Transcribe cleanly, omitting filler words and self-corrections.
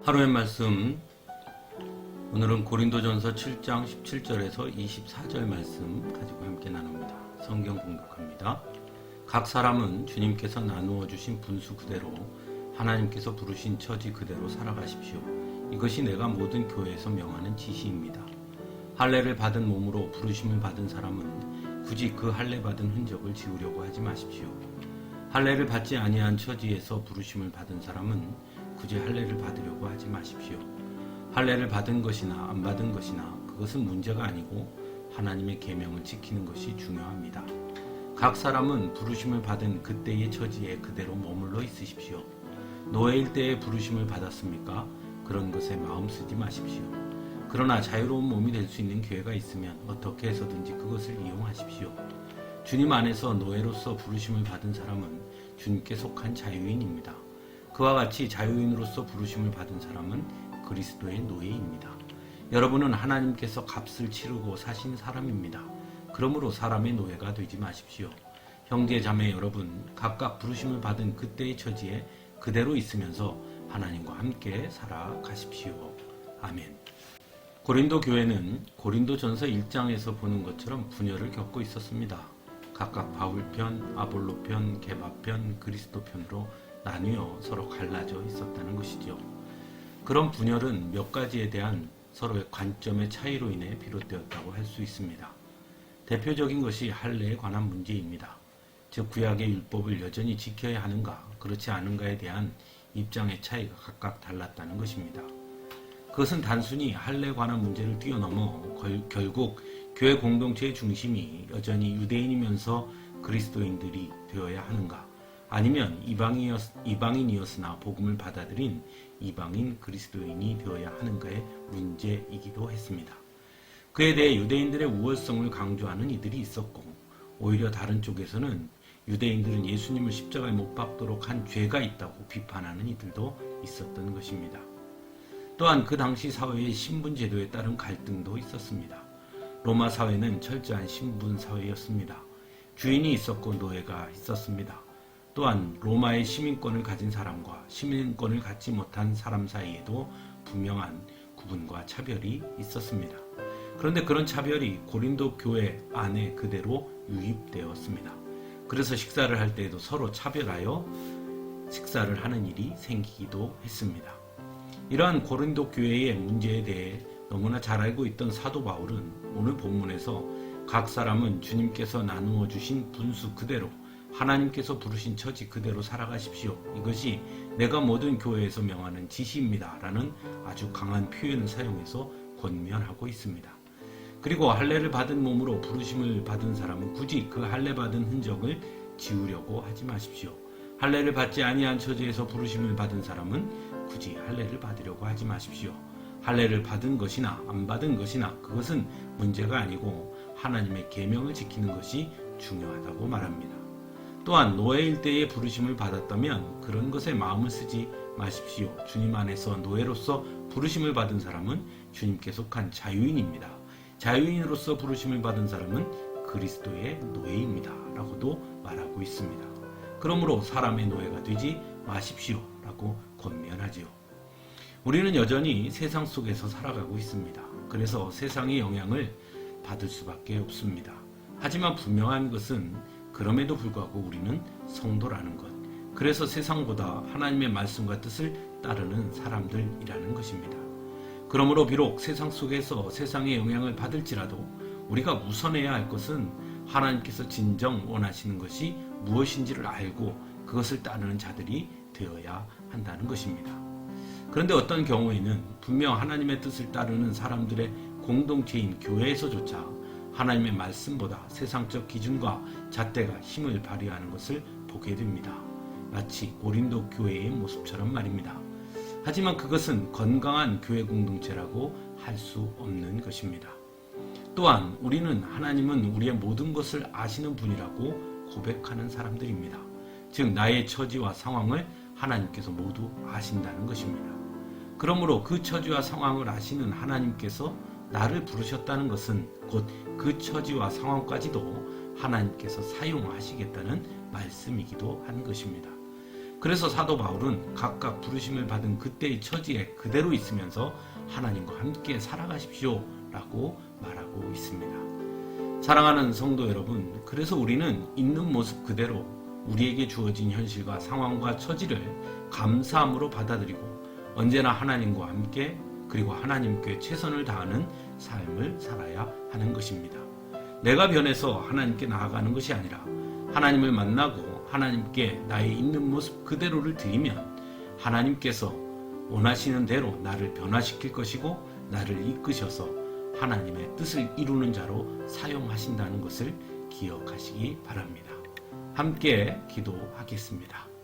하루의 말씀, 오늘은 고린도전서 7장 17절에서 24절 말씀 가지고 함께 나눕니다. 성경 공독합니다. 각 사람은 주님께서 나누어 주신 분수 그대로 하나님께서 부르신 처지 그대로 살아가십시오. 이것이 내가 모든 교회에서 명하는 지시입니다. 할례를 받은 몸으로 부르심을 받은 사람은 굳이 그 할례 받은 흔적을 지우려고 하지 마십시오. 할례를 받지 아니한 처지에서 부르심을 받은 사람은 굳이 할례를 받으려고 하지 마십시오. 할례를 받은 것이나 안 받은 것이나 그것은 문제가 아니고 하나님의 계명을 지키는 것이 중요합니다. 각 사람은 부르심을 받은 그때의 처지에 그대로 머물러 있으십시오. 노예일 때에 부르심을 받았습니까? 그런 것에 마음 쓰지 마십시오. 그러나 자유로운 몸이 될 수 있는 기회가 있으면 어떻게 해서든지 그것을 이용하십시오. 주님 안에서 노예로서 부르심을 받은 사람은 주님께 속한 자유인입니다. 그와 같이 자유인으로서 부르심을 받은 사람은 그리스도의 노예입니다. 여러분은 하나님께서 값을 치르고 사신 사람입니다. 그러므로 사람의 노예가 되지 마십시오. 형제 자매 여러분, 각각 부르심을 받은 그때의 처지에 그대로 있으면서 하나님과 함께 살아가십시오. 아멘. 고린도 교회는 고린도전서 1장에서 보는 것처럼 분열을 겪고 있었습니다. 각각 바울편, 아볼로편, 게바편, 그리스도편으로 나뉘어 서로 갈라져 있었다는 것이죠. 그런 분열은 몇 가지에 대한 서로의 관점의 차이로 인해 비롯되었다고 할 수 있습니다. 대표적인 것이 할례에 관한 문제입니다. 즉 구약의 율법을 여전히 지켜야 하는가, 그렇지 않은가에 대한 입장의 차이가 각각 달랐다는 것입니다. 그것은 단순히 할례에 관한 문제를 뛰어넘어 결국 교회 공동체의 중심이 여전히 유대인이면서 그리스도인들이 되어야 하는가, 아니면 이방인이었으나 복음을 받아들인 이방인 그리스도인이 되어야 하는가의 문제이기도 했습니다. 그에 대해 유대인들의 우월성을 강조하는 이들이 있었고, 오히려 다른 쪽에서는 유대인들은 예수님을 십자가에 못 박도록 한 죄가 있다고 비판하는 이들도 있었던 것입니다. 또한 그 당시 사회의 신분 제도에 따른 갈등도 있었습니다. 로마 사회는 철저한 신분 사회였습니다. 주인이 있었고 노예가 있었습니다. 또한 로마의 시민권을 가진 사람과 시민권을 갖지 못한 사람 사이에도 분명한 구분과 차별이 있었습니다. 그런데 그런 차별이 고린도 교회 안에 그대로 유입되었습니다. 그래서 식사를 할 때에도 서로 차별하여 식사를 하는 일이 생기기도 했습니다. 이러한 고린도 교회의 문제에 대해 너무나 잘 알고 있던 사도 바울은 오늘 본문에서 각 사람은 주님께서 나누어 주신 분수 그대로 하나님께서 부르신 처지 그대로 살아가십시오. 이것이 내가 모든 교회에서 명하는 지시입니다. 라는 아주 강한 표현을 사용해서 권면하고 있습니다. 그리고 할례를 받은 몸으로 부르심을 받은 사람은 굳이 그 할례 받은 흔적을 지우려고 하지 마십시오. 할례를 받지 아니한 처지에서 부르심을 받은 사람은 굳이 할례를 받으려고 하지 마십시오. 할례를 받은 것이나 안 받은 것이나 그것은 문제가 아니고 하나님의 계명을 지키는 것이 중요하다고 말합니다. 또한 노예일 때에 부르심을 받았다면 그런 것에 마음을 쓰지 마십시오. 주님 안에서 노예로서 부르심을 받은 사람은 주님께 속한 자유인입니다. 자유인으로서 부르심을 받은 사람은 그리스도의 노예입니다. 라고도 말하고 있습니다. 그러므로 사람의 노예가 되지 마십시오. 라고 권면하지요. 우리는 여전히 세상 속에서 살아가고 있습니다. 그래서 세상의 영향을 받을 수밖에 없습니다. 하지만 분명한 것은 그럼에도 불구하고 우리는 성도라는 것, 그래서 세상보다 하나님의 말씀과 뜻을 따르는 사람들이라는 것입니다. 그러므로 비록 세상 속에서 세상의 영향을 받을지라도 우리가 우선해야 할 것은 하나님께서 진정 원하시는 것이 무엇인지를 알고 그것을 따르는 자들이 되어야 한다는 것입니다. 그런데 어떤 경우에는 분명 하나님의 뜻을 따르는 사람들의 공동체인 교회에서조차 하나님의 말씀보다 세상적 기준과 잣대가 힘을 발휘하는 것을 보게 됩니다. 마치 고린도 교회의 모습처럼 말입니다. 하지만 그것은 건강한 교회 공동체라고 할 수 없는 것입니다. 또한 우리는 하나님은 우리의 모든 것을 아시는 분이라고 고백하는 사람들입니다. 즉 나의 처지와 상황을 하나님께서 모두 아신다는 것입니다. 그러므로 그 처지와 상황을 아시는 하나님께서 나를 부르셨다는 것은 곧 그 처지와 상황까지도 하나님께서 사용하시겠다는 말씀이기도 한 것입니다. 그래서 사도 바울은 각각 부르심을 받은 그때의 처지에 그대로 있으면서 하나님과 함께 살아가십시오 라고 말하고 있습니다. 사랑하는 성도 여러분, 그래서 우리는 있는 모습 그대로 우리에게 주어진 현실과 상황과 처지를 감사함으로 받아들이고 언제나 하나님과 함께 그리고 하나님께 최선을 다하는 삶을 살아야 하는 것입니다. 내가 변해서 하나님께 나아가는 것이 아니라 하나님을 만나고 하나님께 나의 있는 모습 그대로를 드리면 하나님께서 원하시는 대로 나를 변화시킬 것이고 나를 이끄셔서 하나님의 뜻을 이루는 자로 사용하신다는 것을 기억하시기 바랍니다. 함께 기도하겠습니다.